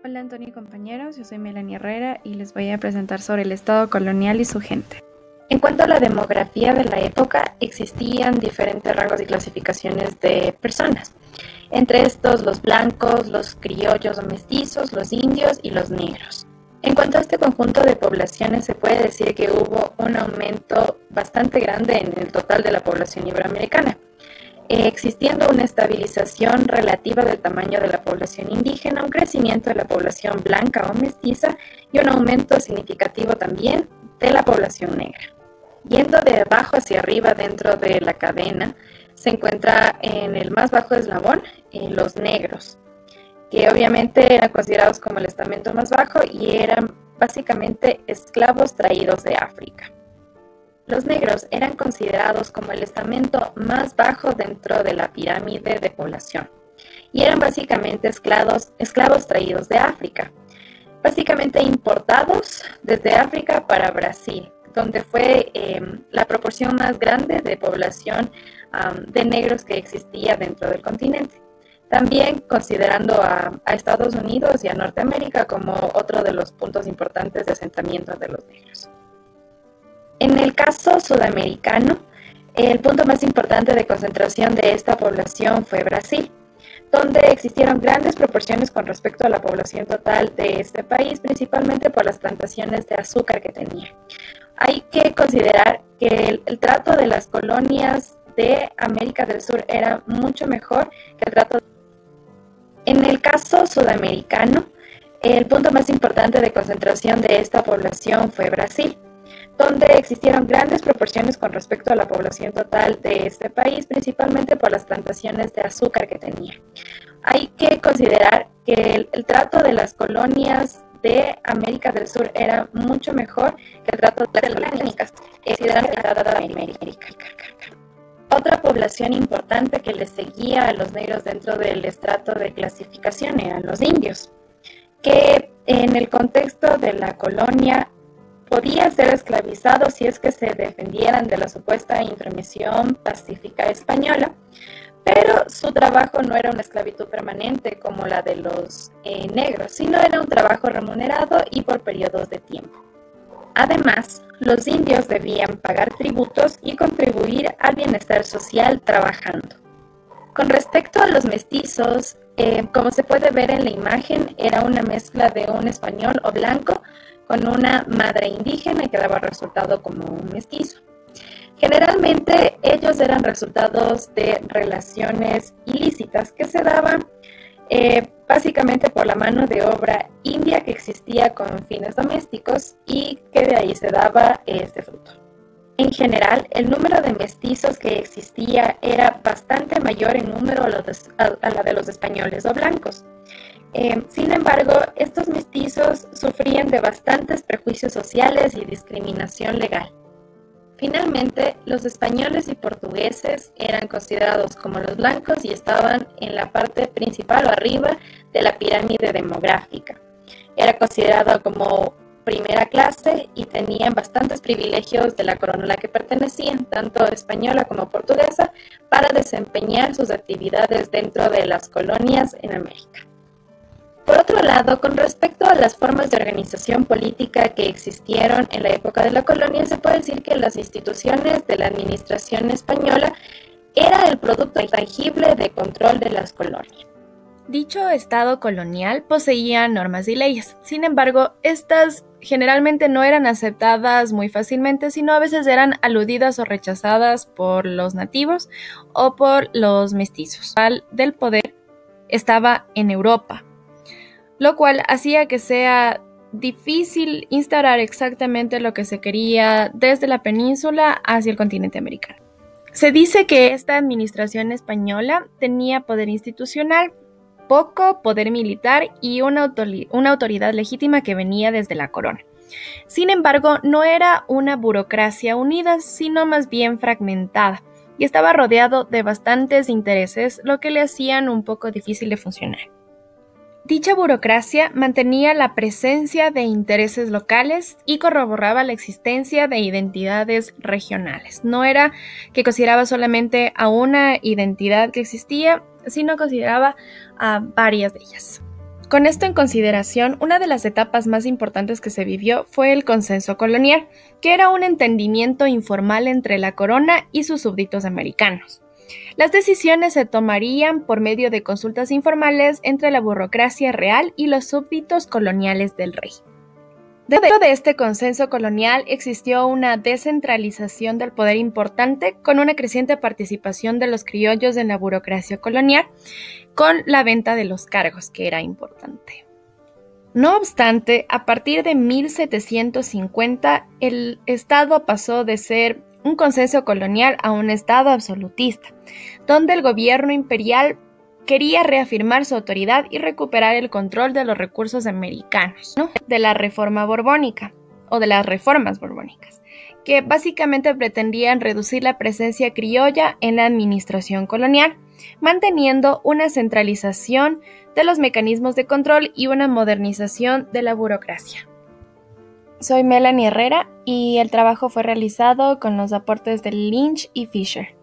Hola Antonio y compañeros, yo soy Melanie Herrera y les voy a presentar sobre el Estado colonial y su gente. En cuanto a la demografía de la época, existían diferentes rangos y clasificaciones de personas. Entre estos, los blancos, los criollos o mestizos, los indios y los negros. En cuanto a este conjunto de poblaciones, se puede decir que hubo un aumento bastante grande en el total de la población iberoamericana, existiendo una estabilización relativa del tamaño de la población indígena, un crecimiento de la población blanca o mestiza y un aumento significativo también de la población negra. Yendo de abajo hacia arriba dentro de la cadena, se encuentra en el más bajo eslabón los negros, que obviamente eran considerados como el estamento más bajo y eran básicamente esclavos traídos de África. Los negros eran considerados como el estamento más bajo dentro de la pirámide de población y eran básicamente esclavos traídos de África, básicamente importados desde África para Brasil, donde fue la proporción más grande de población de negros que existía dentro del continente. También considerando a Estados Unidos y a Norteamérica como otro de los puntos importantes de asentamiento de los negros. En el caso sudamericano, el punto más importante de concentración de esta población fue Brasil, donde existieron grandes proporciones con respecto a la población total de este país, principalmente por las plantaciones de azúcar que tenía. Hay que considerar que el trato de las colonias de América del Sur era mucho mejor que el trato. En el caso sudamericano, el punto más importante de concentración de esta población fue Brasil, donde existieron grandes proporciones con respecto a la población total de este país, principalmente por las plantaciones de azúcar que tenía. Hay que considerar que el trato de las colonias de América del Sur era mucho mejor que el trato de las colonias de América. Otra población importante que les seguía a los negros dentro del estrato de clasificación eran los indios, que en el contexto de la colonia podían ser esclavizados si es que se defendieran de la supuesta intromisión pacífica española, pero su trabajo no era una esclavitud permanente como la de los negros, sino era un trabajo remunerado y por periodos de tiempo. Además, los indios debían pagar tributos y contribuir al bienestar social trabajando. Con respecto a los mestizos, como se puede ver en la imagen, era una mezcla de un español o blanco con una madre indígena que daba resultado como un mestizo. Generalmente ellos eran resultados de relaciones ilícitas que se daban básicamente por la mano de obra india que existía con fines domésticos y que de ahí se daba este fruto. En general, el número de mestizos que existía era bastante mayor en número a la de los españoles o blancos. Sin embargo, estos mestizos sufrían de bastantes prejuicios sociales y discriminación legal. Finalmente, los españoles y portugueses eran considerados como los blancos y estaban en la parte principal o arriba de la pirámide demográfica. Era considerado como primera clase y tenían bastantes privilegios de la corona a la que pertenecían, tanto española como portuguesa, para desempeñar sus actividades dentro de las colonias en América. Por otro lado, con respecto a las formas de organización política que existieron en la época de la colonia, se puede decir que las instituciones de la administración española era el producto tangible de control de las colonias. Dicho Estado colonial poseía normas y leyes. Sin embargo, estas generalmente no eran aceptadas muy fácilmente, sino a veces eran aludidas o rechazadas por los nativos o por los mestizos. El del poder estaba en Europa, lo cual hacía que sea difícil instaurar exactamente lo que se quería desde la península hacia el continente americano. Se dice que esta administración española tenía poder institucional, poco poder militar y una autoridad legítima que venía desde la corona. Sin embargo, no era una burocracia unida, sino más bien fragmentada, y estaba rodeado de bastantes intereses, lo que le hacían un poco difícil de funcionar. Dicha burocracia mantenía la presencia de intereses locales y corroboraba la existencia de identidades regionales. No era que consideraba solamente a una identidad que existía, sino consideraba a varias de ellas. Con esto en consideración, una de las etapas más importantes que se vivió fue el consenso colonial, que era un entendimiento informal entre la corona y sus súbditos americanos. Las decisiones se tomarían por medio de consultas informales entre la burocracia real y los súbditos coloniales del rey. Dentro de este consenso colonial existió una descentralización del poder importante con una creciente participación de los criollos en la burocracia colonial con la venta de los cargos, que era importante. No obstante, a partir de 1750, el Estado pasó de ser un consenso colonial a un Estado absolutista, donde el gobierno imperial quería reafirmar su autoridad y recuperar el control de los recursos americanos, ¿no? De la reforma borbónica o de las reformas borbónicas, que básicamente pretendían reducir la presencia criolla en la administración colonial, manteniendo una centralización de los mecanismos de control y una modernización de la burocracia. Soy Melanie Herrera y el trabajo fue realizado con los aportes de Lynch y Fisher.